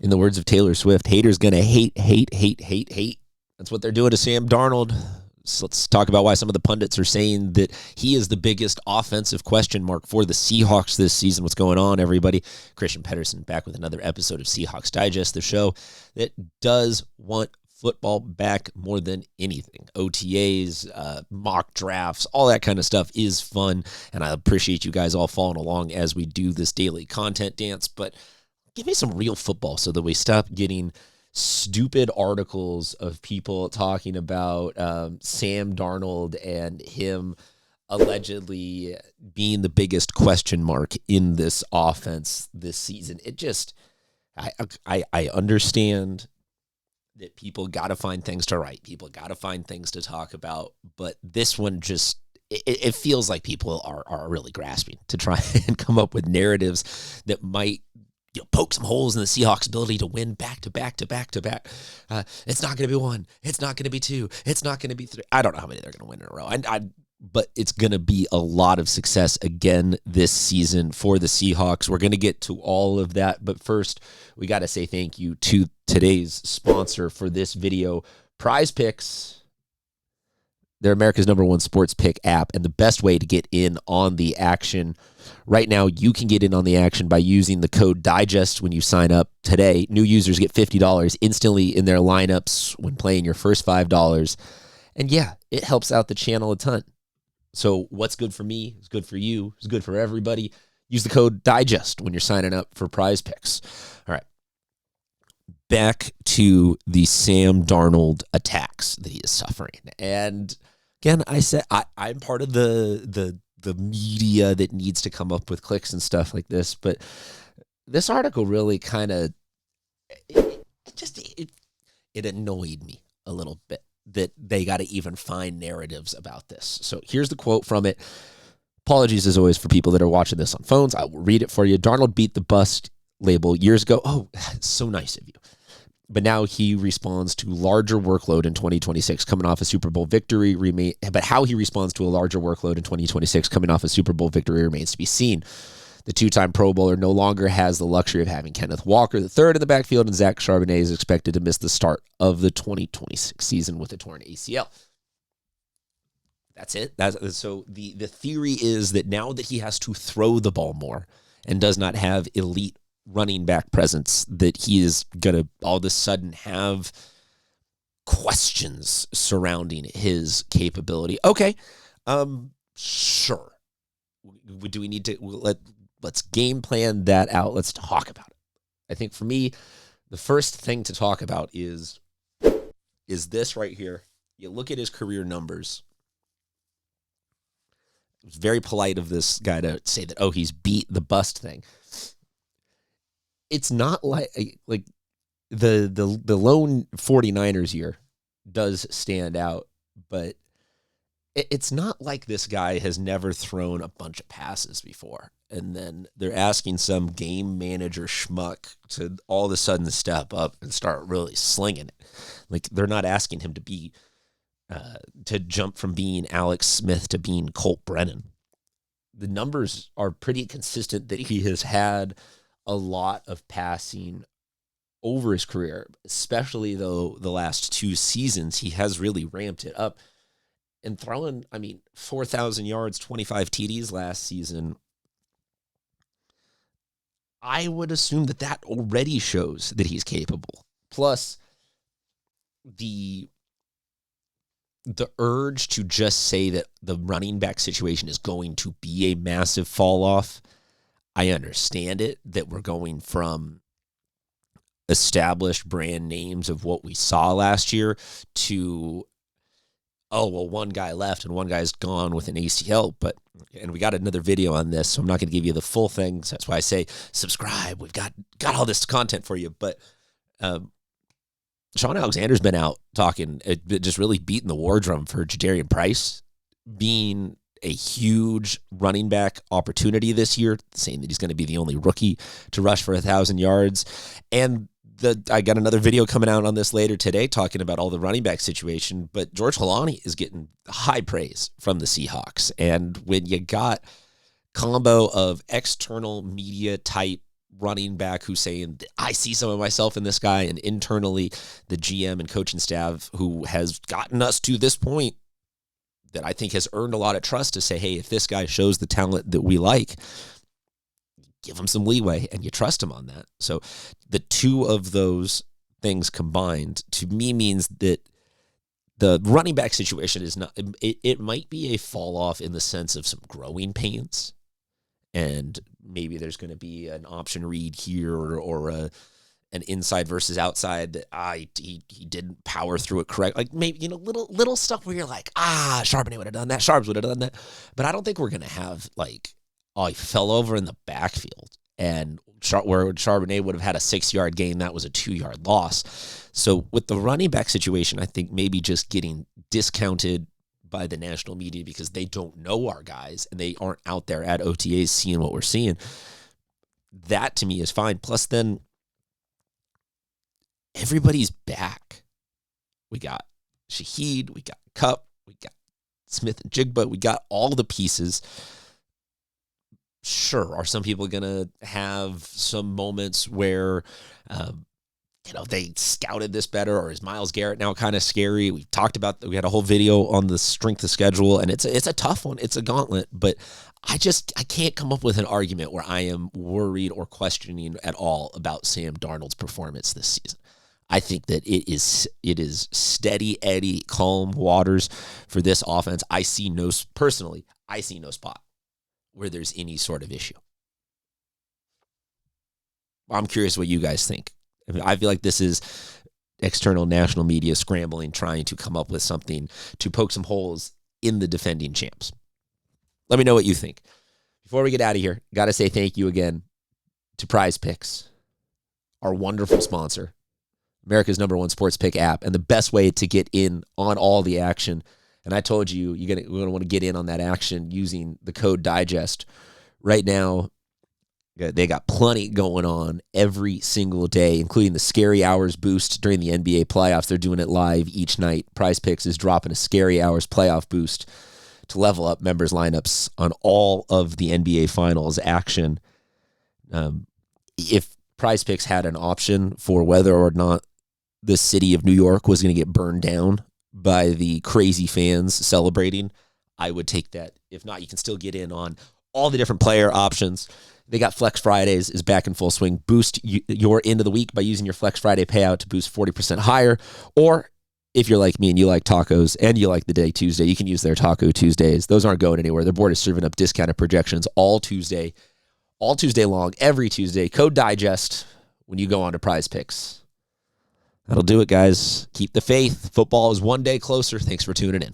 In the words of Taylor Swift, haters gonna hate, hate, hate, hate, hate. That's what they're doing to Sam Darnold. So let's talk about why some of the pundits are saying that he is the biggest offensive question mark for the Seahawks this season. What's going on, everybody? Christian Pedersen back with another episode of Seahawks Digest, the show that does want football back more than anything. OTAs, mock drafts, all that kind of stuff is fun, and I appreciate you guys all following along as we do this daily content dance, but give me some real football so that we stop getting stupid articles of people talking about Sam Darnold and him allegedly being the biggest question mark in this offense this season. It just, I understand that people got to find things to write. People got to find things to talk about. But this one just, it feels like people are really grasping to try and come up with narratives that might poke some holes in the Seahawks' ability to win back to back to back to back. It's not going to be one. It's not going to be two. It's not going to be three. I don't know how many they're going to win in a row. But it's going to be a lot of success again this season for the Seahawks. We're going to get to all of that. But first, we got to say thank you to today's sponsor for this video, Prize Picks. They're America's #1 sports pick app and the best way to get in on the action. Right now, you can get in on the action by using the code DIGEST when you sign up today. New users get $50 instantly in their lineups when playing your first $5. And yeah, it helps out the channel a ton. So what's good for me is good for you. It's good for everybody. Use the code DIGEST when you're signing up for Prize Picks. All right. Back to the Sam Darnold attacks that he is suffering. And again, I said I'm part of the media that needs to come up with clicks and stuff like this, but this article really kind of it annoyed me a little bit that they got to even find narratives about this. So here's the quote from it. Apologies as always for people that are watching this on phones. I will read it for you. Darnold beat the bust label years ago. Oh, it's so nice of you. But now he responds to larger workload in 2026 coming off a Super Bowl victory. But how he responds to a larger workload in 2026 coming off a Super Bowl victory remains to be seen. The two-time Pro Bowler no longer has the luxury of having Kenneth Walker III in the backfield, and Zach Charbonnet is expected to miss the start of the 2026 season with a torn ACL. That's it. So the theory is that now that he has to throw the ball more and does not have elite running back presence, that he is going to all of a sudden have questions surrounding his capability. Okay. Sure. Do we need to let's game plan that out. Let's talk about it. I think for me, the first thing to talk about is this right here. You look at his career numbers. It was very polite of this guy to say that, oh, he's beat the bust thing. It's not like the lone 49ers year does stand out, but it's not like this guy has never thrown a bunch of passes before. And then they're asking some game manager schmuck to all of a sudden step up and start really slinging it. Like, they're not asking him to be to jump from being Alex Smith to being Colt Brennan. The numbers are pretty consistent that he has had a lot of passing over his career, especially though the last two seasons, he has really ramped it up and throwing, 4,000 yards, 25 TDs last season. I would assume that already shows that he's capable. Plus the urge to just say that the running back situation is going to be a massive fall off. I understand it, that we're going from established brand names of what we saw last year to, one guy left and one guy's gone with an ACL. And we got another video on this, so I'm not going to give you the full thing. So that's why I say subscribe. We've got all this content for you. But Sean Alexander's been out talking, just really beating the war drum for Jadarian Price being a huge running back opportunity this year, saying that he's going to be the only rookie to rush for 1,000 yards. And I got another video coming out on this later today talking about all the running back situation, but George Holani is getting high praise from the Seahawks. And when you got combo of external media type running back who's saying, I see some of myself in this guy, and internally the GM and coaching staff who has gotten us to this point that I think has earned a lot of trust to say, hey, if this guy shows the talent that we like, give him some leeway, and you trust him on that. So the two of those things combined to me means that the running back situation is not, it might be a fall off in the sense of some growing pains. And maybe there's going to be an option read here or an inside versus outside that he didn't power through it correct. Like maybe, little stuff where you're like, Charbonnet would have done that. Sharps would have done that. But I don't think we're going to have like, he fell over in the backfield and where Charbonnet would have had a 6-yard gain, that was a 2-yard loss. So with the running back situation, I think maybe just getting discounted by the national media because they don't know our guys and they aren't out there at OTAs seeing what we're seeing. That to me is fine. Plus then everybody's back. We got Shaheed, we got Cupp, we got Smith and Jigba, we got all the pieces. Sure, are some people going to have some moments where they scouted this better, or is Myles Garrett now kind of scary? We talked about, we had a whole video on the strength of schedule, and it's a tough one. It's a gauntlet, but I can't come up with an argument where I am worried or questioning at all about Sam Darnold's performance this season. I think that it is steady Eddie, calm waters for this offense. I see no spot where there's any sort of issue. I'm curious what you guys think. I feel like this is external national media scrambling, trying to come up with something to poke some holes in the defending champs. Let me know what you think. Before we get out of here, got to say thank you again to Prize Picks, our wonderful sponsor, America's #1 sports pick app, and the best way to get in on all the action. And I told you, we're going to want to get in on that action using the code DIGEST. Right now, they got plenty going on every single day, including the Scary Hours boost during the NBA playoffs. They're doing it live each night. Prize Picks is dropping a Scary Hours playoff boost to level up members' lineups on all of the NBA Finals action. If Prize Picks had an option for whether or not the city of New York was going to get burned down by the crazy fans celebrating, I would take that. If not, you can still get in on all the different player options. They got Flex Fridays is back in full swing. Boost your end of the week by using your Flex Friday payout to boost 40% higher. Or if you're like me and you like tacos and you like the day Tuesday, you can use their Taco Tuesdays. Those aren't going anywhere. Their board is serving up discounted projections all Tuesday long, every Tuesday. Code DIGEST when you go on to Prize Picks. That'll do it, guys. Keep the faith. Football is one day closer. Thanks for tuning in.